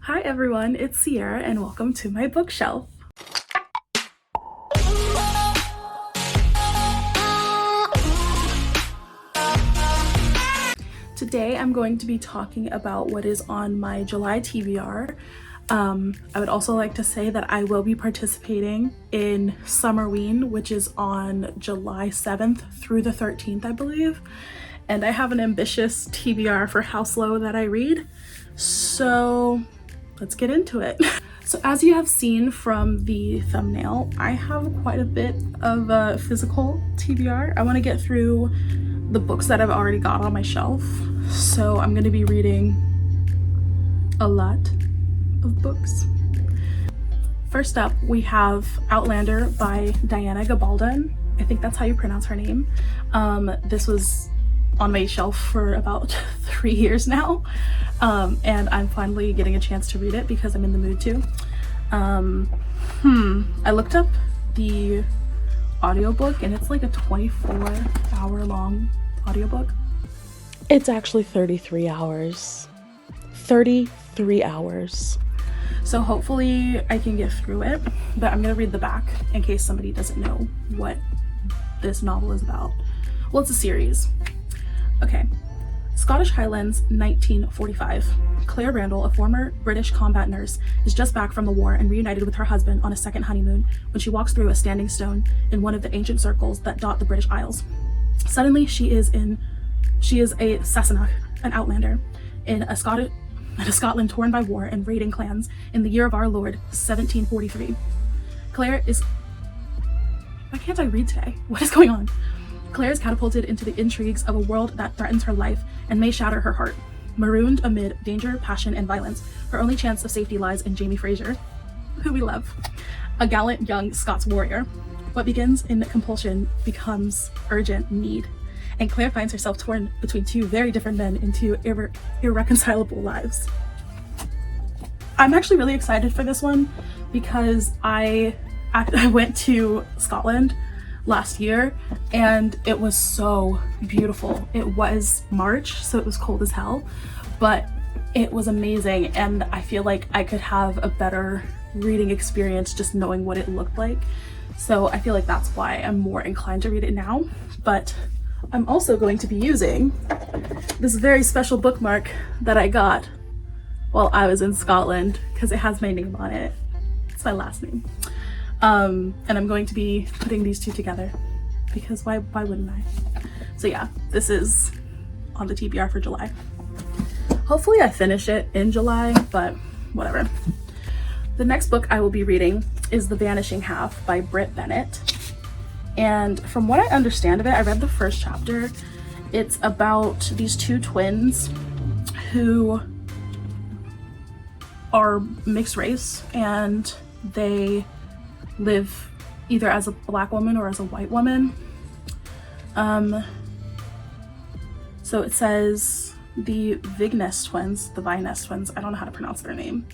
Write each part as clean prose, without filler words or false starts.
Hi everyone, it's Sierra and welcome to my bookshelf. Today I'm going to be talking about what is on my July TBR. I would also like to say that I will be participating in Summerween, which is on July 7th through the 13th, I believe. And I have an ambitious TBR for how slow that I read. So let's get into it. So as you have seen from the thumbnail, I have quite a bit of a physical TBR. I want to get through the books that I've already got on my shelf. So I'm going to be reading a lot of books. First up, we have Outlander by Diana Gabaldon. I think that's how you pronounce her name. This was on my shelf for about 3 years now, and I'm finally getting a chance to read it because I'm in the mood to. I looked up the audiobook and it's like a 24-hour long audiobook. It's actually 33 hours. 33 hours. So hopefully I can get through it, but I'm gonna read the back in case somebody doesn't know what this novel is about. Well, it's a series. Okay. Scottish Highlands, 1945. Claire Randall, a former British combat nurse, is just back from the war and reunited with her husband on a second honeymoon when she walks through a standing stone in one of the ancient circles that dot the British Isles. Suddenly, she is a Sassenach, an outlander, in Scotland torn by war and raiding clans in the year of our Lord, 1743. Claire is... Why can't I read today? What is going on? Claire is catapulted into the intrigues of a world that threatens her life and may shatter her heart. Marooned amid danger, passion, and violence, her only chance of safety lies in Jamie Fraser, who we love, a gallant young Scots warrior. What begins in compulsion becomes urgent need, and Claire finds herself torn between two very different men in two irreconcilable lives. I'm actually really excited for this one because I went to Scotland last year and it was so beautiful. It was March, so it was cold as hell, but it was amazing, and I feel like I could have a better reading experience just knowing what it looked like. So I feel like that's why I'm more inclined to read it now. But I'm also going to be using this very special bookmark that I got while I was in Scotland because it has my name on it. It's my last name. And I'm going to be putting these two together because why wouldn't I? So yeah, this is on the TBR for July. Hopefully I finish it in July, but whatever. The next book I will be reading is The Vanishing Half by Britt Bennett. And from what I understand of it, I read the first chapter. It's about these two twins who are mixed race and they live either as a black woman or as a white woman. So it says the Vignes twins, I don't know how to pronounce their name,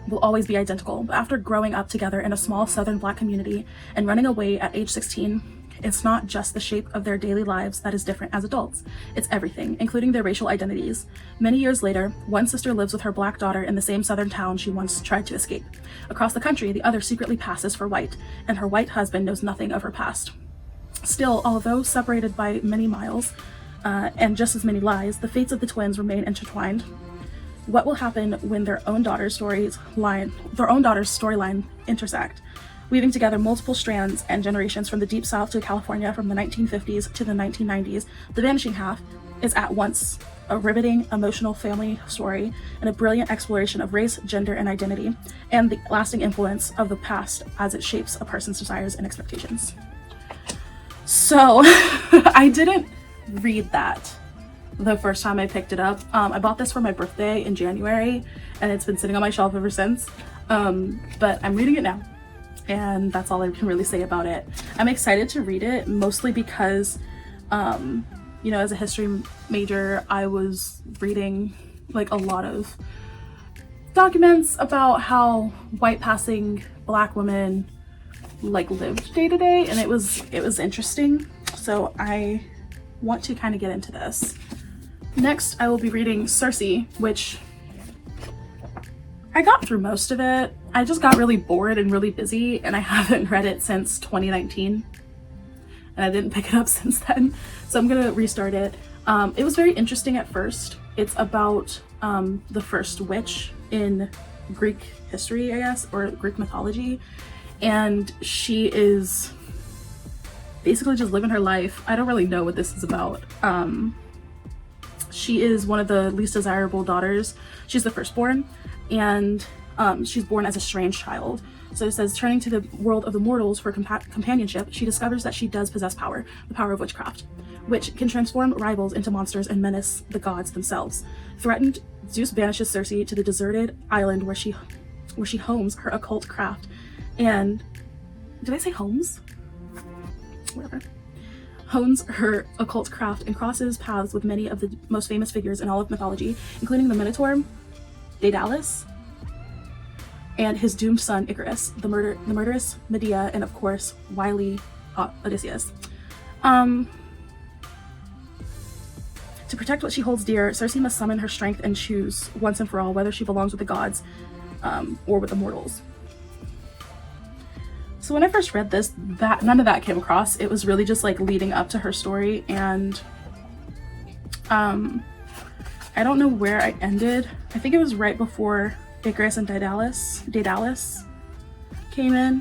will always be identical. But after growing up together in a small southern black community and running away at age 16, it's not just the shape of their daily lives that is different as adults. It's everything, including their racial identities. Many years later, one sister lives with her black daughter in the same southern town she once tried to escape. Across the country, the other secretly passes for white, and her white husband knows nothing of her past. Still, although separated by many miles, and just as many lies, the fates of the twins remain intertwined. What will happen when their own daughter's storyline intersect? Weaving together multiple strands and generations from the Deep South to California from the 1950s to the 1990s, The Vanishing Half is at once a riveting, emotional family story and a brilliant exploration of race, gender, and identity, and the lasting influence of the past as it shapes a person's desires and expectations. So, I didn't read that the first time I picked it up. I bought this for my birthday in January, and it's been sitting on my shelf ever since, but I'm reading it now. And that's all I can really say about it. I'm excited to read it, mostly because, as a history major, I was reading like a lot of documents about how white passing black women like lived day to day, and it was interesting. So I want to kind of get into this. Next, I will be reading Circe, which I got through most of it. I just got really bored and really busy, and I haven't read it since 2019, and I didn't pick it up since then, so I'm gonna restart it. It was very interesting at first. It's about the first witch in Greek history, I guess, or Greek mythology, and she is basically just living her life. I don't really know what this is about. She is one of the least desirable daughters. She's the firstborn, and she's born as a strange child. So it says, turning to the world of the mortals for companionship, she discovers that she does possess power, the power of witchcraft, which can transform rivals into monsters and menace the gods themselves. Threatened, Zeus banishes Circe to the deserted island where she homes her occult craft. And did I say homes? Whatever. Hones her occult craft and crosses paths with many of the most famous figures in all of mythology, including the Minotaur, Daedalus, and his doomed son Icarus, the murderous Medea, and of course wily Odysseus. To protect what she holds dear, Circe must summon her strength and choose once and for all whether she belongs with the gods or with the mortals. So when I first read this, none of that came across. It was really just like leading up to her story, and I don't know where I ended. I think it was right before Icarus and Daedalus came in.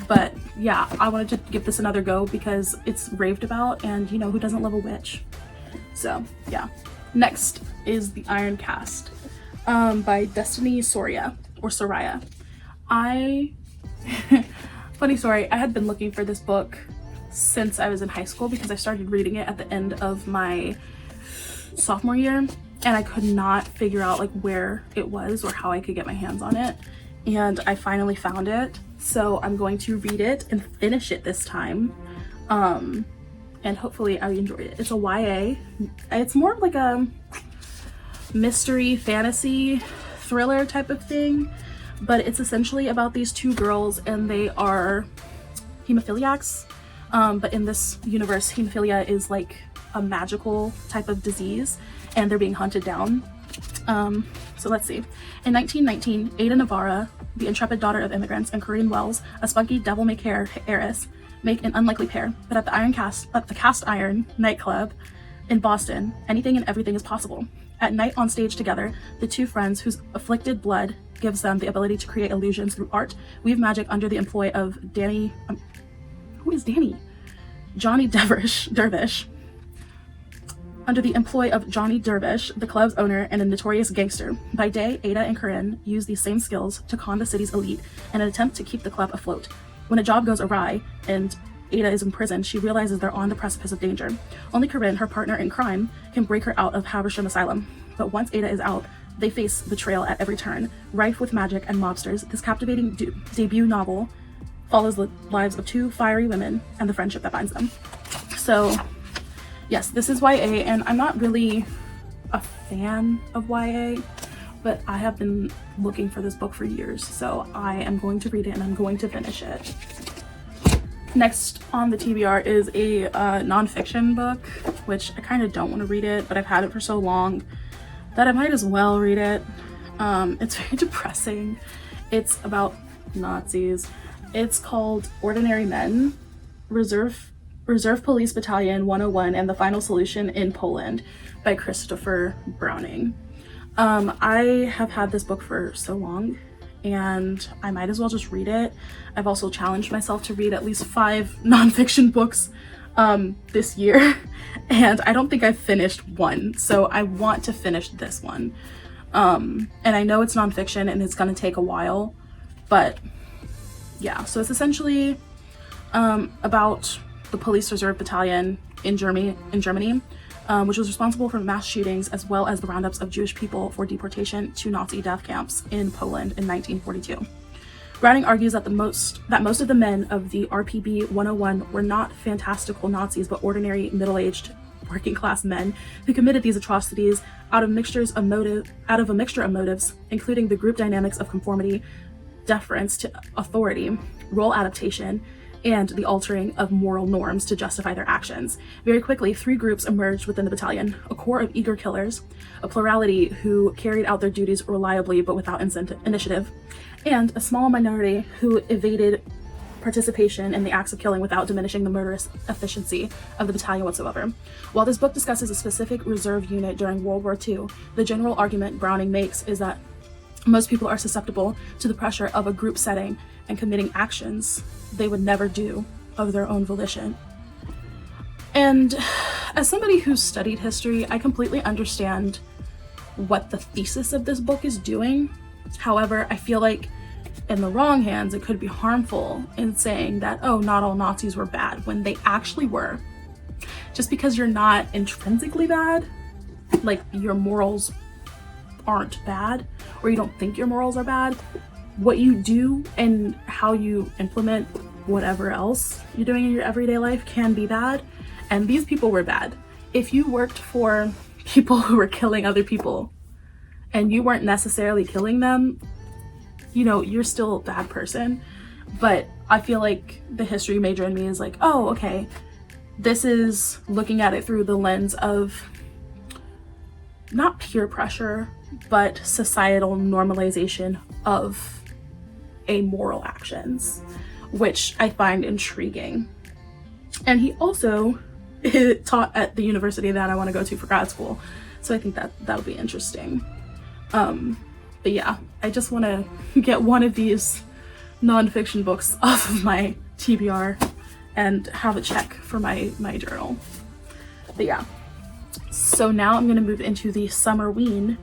But yeah, I wanted to give this another go because it's raved about, and you know, who doesn't love a witch? So yeah. Next is The Iron Cast by Destiny Soria, or Soraya. Funny story, I had been looking for this book since I was in high school because I started reading it at the end of my sophomore year, and I could not figure out like where it was or how I could get my hands on it, and I finally found it. So I'm going to read it and finish it this time, and hopefully I enjoy it. It's a YA. It's more of like a mystery fantasy thriller type of thing, but it's essentially about these two girls, and they are hemophiliacs, but in this universe hemophilia is like a magical type of disease, and they're being hunted down. So let's see. In 1919, Ada Navarra, the intrepid daughter of immigrants, and Corinne Wells, a spunky devil-may-care heiress, make an unlikely pair. But at the Cast Iron nightclub in Boston, anything and everything is possible. At night on stage together, the two friends, whose afflicted blood gives them the ability to create illusions through art, weave magic under the employ of Danny. Who is Danny? Johnny Dervish. Under the employ of Johnny Dervish, the club's owner and a notorious gangster. By day, Ada and Corinne use these same skills to con the city's elite in an attempt to keep the club afloat. When a job goes awry and Ada is in prison, she realizes they're on the precipice of danger. Only Corinne, her partner in crime, can break her out of Haversham Asylum. But once Ada is out, they face betrayal at every turn. Rife with magic and mobsters, this captivating debut novel follows the lives of two fiery women and the friendship that binds them. So yes, this is YA, and I'm not really a fan of YA, but I have been looking for this book for years, so I am going to read it and I'm going to finish it. Next on the TBR is a nonfiction book, which I kind of don't want to read it, but I've had it for so long that I might as well read it. It's very depressing. It's about Nazis. It's called Ordinary Men, Reserve Police Battalion 101 and the Final Solution in Poland by Christopher Browning. I have had this book for so long, and I might as well just read it. I've also challenged myself to read at least 5 nonfiction books this year, and I don't think I've finished one, so I want to finish this one. And I know it's nonfiction and it's gonna take a while, but yeah, so it's essentially about the Police Reserve Battalion in Germany, which was responsible for mass shootings as well as the roundups of Jewish people for deportation to Nazi death camps in Poland in 1942. Browning argues that most of the men of the RPB 101 were not fantastical Nazis, but ordinary middle-aged working-class men who committed these atrocities out of a mixture of motives, including the group dynamics of conformity, deference to authority, role adaptation, and the altering of moral norms to justify their actions. Very quickly, 3 groups emerged within the battalion: a core of eager killers, a plurality who carried out their duties reliably but without initiative, and a small minority who evaded participation in the acts of killing without diminishing the murderous efficiency of the battalion whatsoever. While this book discusses a specific reserve unit during World War II, the general argument Browning makes is that most people are susceptible to the pressure of a group setting and committing actions they would never do of their own volition. And as somebody who's studied history, I completely understand what the thesis of this book is doing. However, I feel like in the wrong hands, it could be harmful in saying that, oh, not all Nazis were bad, when they actually were. Just because you're not intrinsically bad, like your morals aren't bad, or you don't think your morals are bad, what you do and how you implement whatever else you're doing in your everyday life can be bad. And these people were bad. If you worked for people who were killing other people and you weren't necessarily killing them, you know, you're still a bad person. But I feel like the history major in me is like, oh, okay, this is looking at it through the lens of not peer pressure, but societal normalization of amoral actions, which I find intriguing. And he also taught at the university that I want to go to for grad school, so I think that that'll be interesting. But yeah, I just want to get one of these nonfiction books off of my TBR and have a check for my journal. But yeah, so now I'm going to move into the Summerween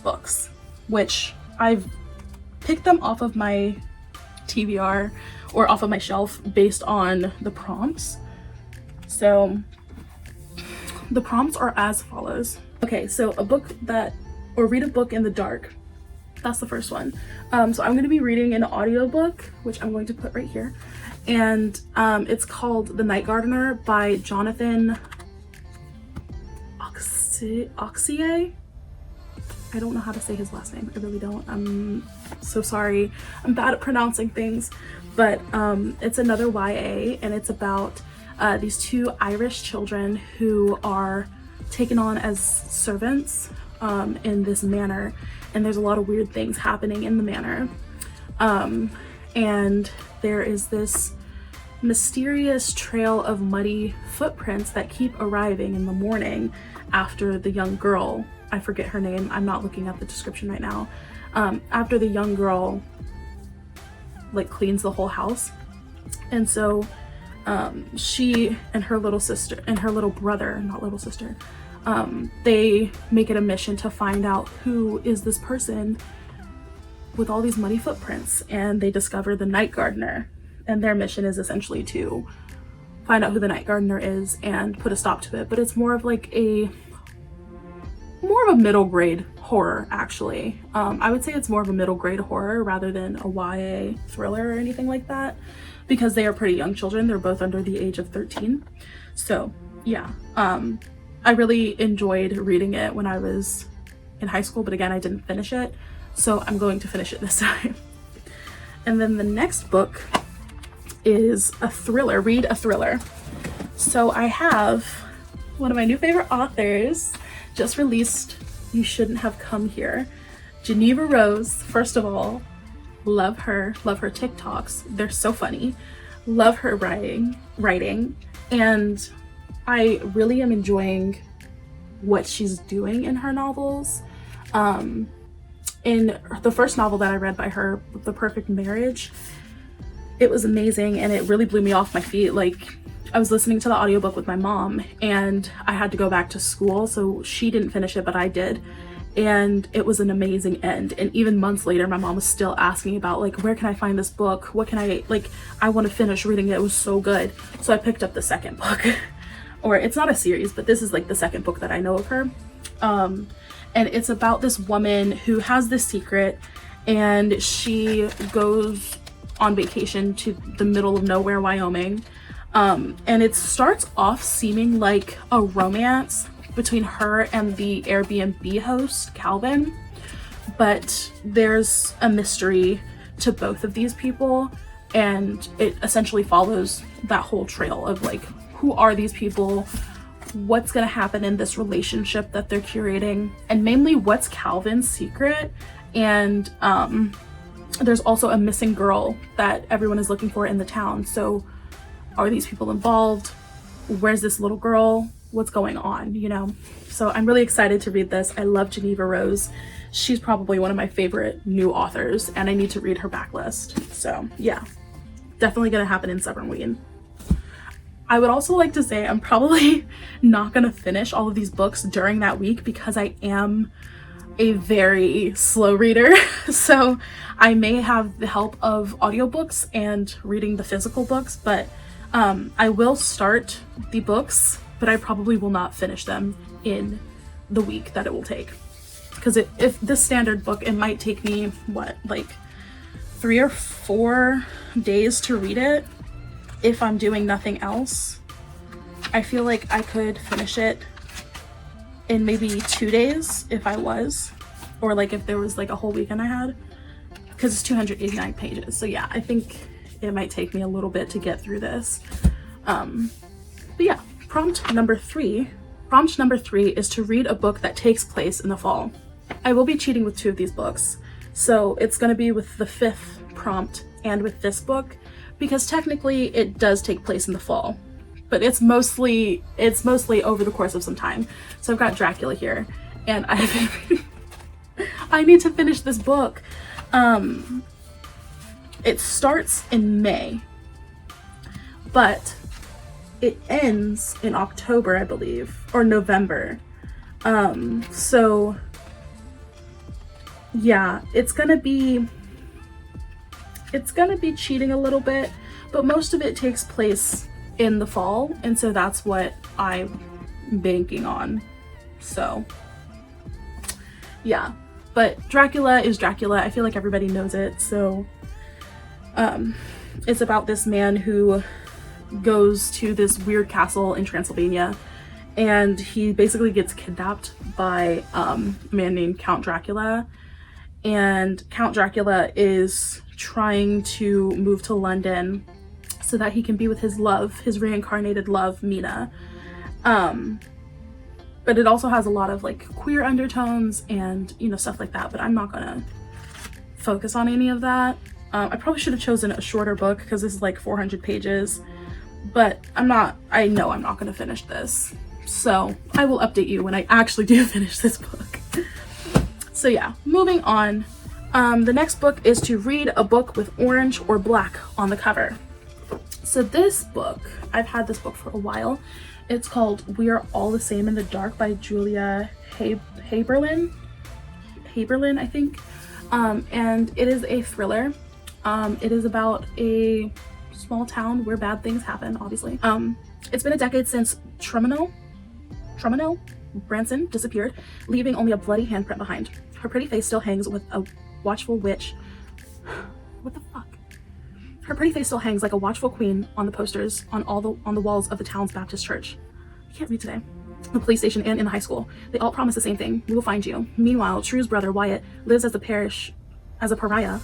books, which I've picked them off of my TBR or off of my shelf based on the prompts. So the prompts are as follows. Okay, so read a book in the dark. That's the first one. So I'm going to be reading an audiobook, which I'm going to put right here. And it's called The Night Gardener by Jonathan Auxier. I don't know how to say his last name. I really don't. I'm so sorry. I'm bad at pronouncing things. But it's another YA, and it's about these 2 Irish children who are taken on as servants in this manor, and there's a lot of weird things happening in the manor. And there is this mysterious trail of muddy footprints that keep arriving in the morning after the young girl, I forget her name, I'm not looking at the description right now, after the young girl like cleans the whole house. And so she and her little sister and her little brother, not little sister, they make it a mission to find out who is this person with all these muddy footprints, and they discover the Night Gardener, and their mission is essentially to find out who the Night Gardener is and put a stop to it. But it's more of a middle grade horror, actually. I would say it's more of a middle grade horror rather than a YA thriller or anything like that, because they are pretty young children. They're both under the age of 13. So yeah, I really enjoyed reading it when I was in high school, but again, I didn't finish it, so I'm going to finish it this time. And then the next book is a thriller. Read a thriller. So I have one of my new favorite authors, just released You Shouldn't Have Come Here. Geneva Rose, first of all, love her TikToks. They're so funny. Love her writing, and I really am enjoying what she's doing in her novels. In the first novel that I read by her, The Perfect Marriage, it was amazing, and it really blew me off my feet. Like, I was listening to the audiobook with my mom, and I had to go back to school, so she didn't finish it, but I did. And it was an amazing end. And even months later, my mom was still asking about, like, where can I find this book? What can I want to finish reading it. It was so good. So I picked up the second book. Or it's not a series, but this is like the second book that I know of her. And it's about this woman who has this secret, and she goes on vacation to the middle of nowhere, Wyoming. And it starts off seeming like a romance between her and the Airbnb host, Calvin. But there's a mystery to both of these people, and it essentially follows that whole trail of like, who are these people, what's going to happen in this relationship that they're curating, and mainly what's Calvin's secret. And there's also a missing girl that everyone is looking for in the town. So are these people involved? Where's this little girl? What's going on, you know? So I'm really excited to read this. I love Geneva Rose. She's probably one of my favorite new authors, and I need to read her backlist. So yeah, definitely gonna happen in Summerween. I would also like to say I'm probably not gonna finish all of these books during that week because I am a very slow reader. So I may have the help of audiobooks and reading the physical books, but I will start the books, but I probably will not finish them in the week that it will take. Because if this standard book, it might take me, what, like 3 or 4 days to read it if I'm doing nothing else. I feel like I could finish it in maybe 2 days if I was, or like if there was like a whole weekend I had, because it's 289 pages. So yeah, I think it might take me a little bit to get through this. But yeah, prompt number three is to read a book that takes place in the fall. I will be cheating with 2 of these books. So it's going to be with the 5th prompt and with this book, because technically it does take place in the fall, but it's mostly over the course of some time. So I've got Dracula here, and I need to finish this book. It starts in May, but it ends in October, I believe, or November. So yeah, it's gonna be cheating a little bit, but most of it takes place in the fall, and so that's what I'm banking on. So yeah, but Dracula is Dracula. I feel like everybody knows it. So it's about this man who goes to this weird castle in Transylvania, and he basically gets kidnapped by a man named Count Dracula. And Count Dracula is trying to move to London so that he can be with his love, his reincarnated love, Mina. But it also has a lot of like queer undertones and, you know, stuff like that, but I'm not gonna focus on any of that. I probably should have chosen a shorter book because this is like 400 pages, but I know I'm not gonna finish this. So I will update you when I actually do finish this book. So yeah, moving on. The next book is to read a book with orange or black on the cover. So this book, I've had this book for a while. It's called We Are All the Same in the Dark by Julia Haberlin, I think. And it is a thriller. It is about a small town where bad things happen, obviously. It's been a decade since Trumano Branson disappeared, leaving only a bloody handprint behind. Her pretty face still hangs with a watchful witch. What the fuck? Her pretty face still hangs like a watchful queen on the posters on the walls of the town's Baptist church. I can't read today. The police station and in the high school. They all promise the same thing: we will find you. Meanwhile, True's brother Wyatt lives as a pariah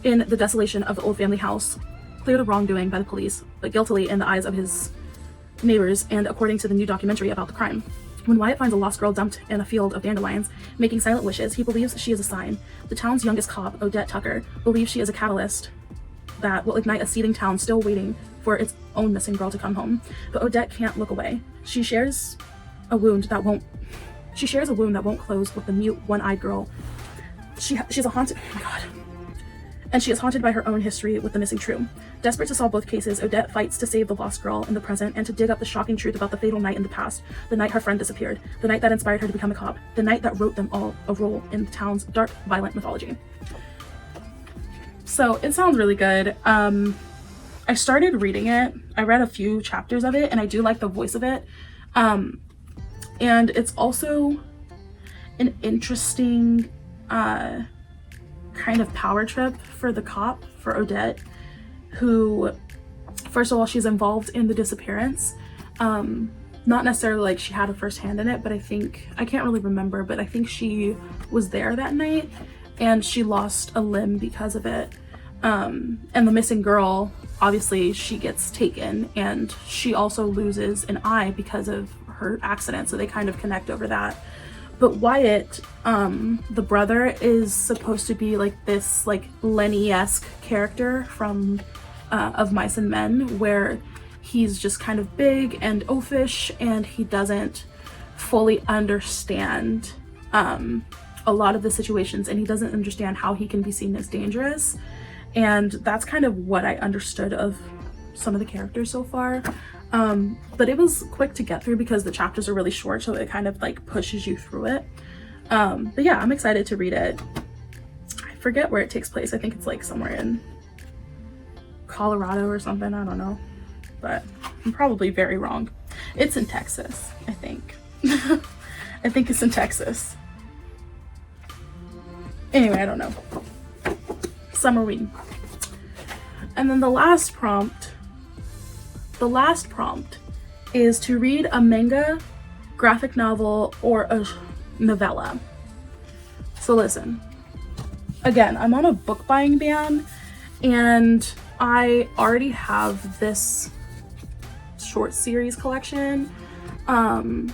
in the desolation of the old family house, cleared of wrongdoing by the police, but guiltily in the eyes of his neighbors and according to the new documentary about the crime. When Wyatt finds a lost girl dumped in a field of dandelions, making silent wishes, he believes she is a sign. The town's youngest cop, Odette Tucker, believes she is a catalyst that will ignite a seething town still waiting for its own missing girl to come home. But Odette can't look away. She shares a wound that won't close with the mute, one-eyed girl. She's a haunted. Oh my god. And she is haunted by her own history with the missing True. Desperate to solve both cases, Odette fights to save the lost girl in the present and to dig up the shocking truth about the fatal night in the past, the night her friend disappeared, the night that inspired her to become a cop, the night that wrote them all a role in the town's dark, violent mythology. So it sounds really good. I started reading it. I read a few chapters of it, and I do like the voice of it. And it's also an interesting kind of power trip for the cop, for Odette, who, first of all, she's involved in the disappearance. Not necessarily like she had a first hand in it, but I can't really remember, but I think she was there that night and she lost a limb because of it. And the missing girl, obviously she gets taken, and she also loses an eye because of her accident, so they kind of connect over that. But Wyatt, the brother, is supposed to be like this like Lenny-esque character from Of Mice and Men, where he's just kind of big and oafish, and he doesn't fully understand a lot of the situations, and he doesn't understand how he can be seen as dangerous. And that's kind of what I understood of some of the characters so far. But it was quick to get through because the chapters are really short, so it kind of like pushes you through it. But yeah, I'm excited to read it. I forget where it takes place. I think it's like somewhere in Colorado or something, I don't know. But I'm probably very wrong. It's in Texas, I think. I think it's in Texas. Anyway, I don't know. Summerween. And then the last prompt is to read a manga, graphic novel, or a novella. So listen, again, I'm on a book buying ban, and I already have this short stories collection actually.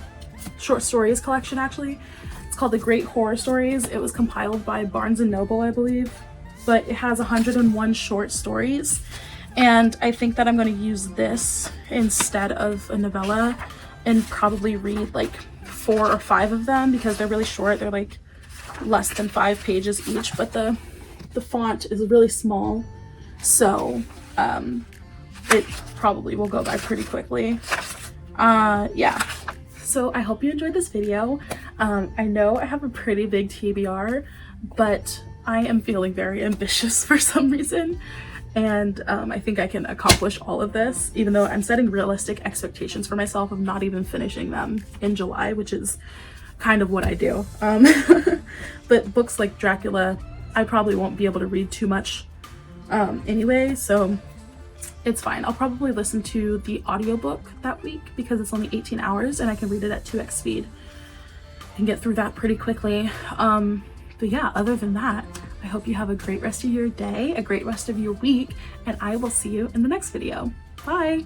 It's called The Great Horror Stories. It was compiled by Barnes & Noble, I believe, but it has 101 short stories, and I think that I'm going to use this instead of a novella and probably read like 4 or 5 of them because they're really short. They're like less than 5 pages each, but the font is really small, so it probably will go by pretty quickly. Yeah, so I hope you enjoyed this video. I know I have a pretty big TBR, but I am feeling very ambitious for some reason, and I think I can accomplish all of this, even though I'm setting realistic expectations for myself of not even finishing them in July, which is kind of what I do. But books like Dracula, I probably won't be able to read too much anyway, so it's fine. I'll probably listen to the audiobook that week because it's only 18 hours and I can read it at 2x speed and get through that pretty quickly. But yeah, other than that, I hope you have a great rest of your day, a great rest of your week, and I will see you in the next video. Bye!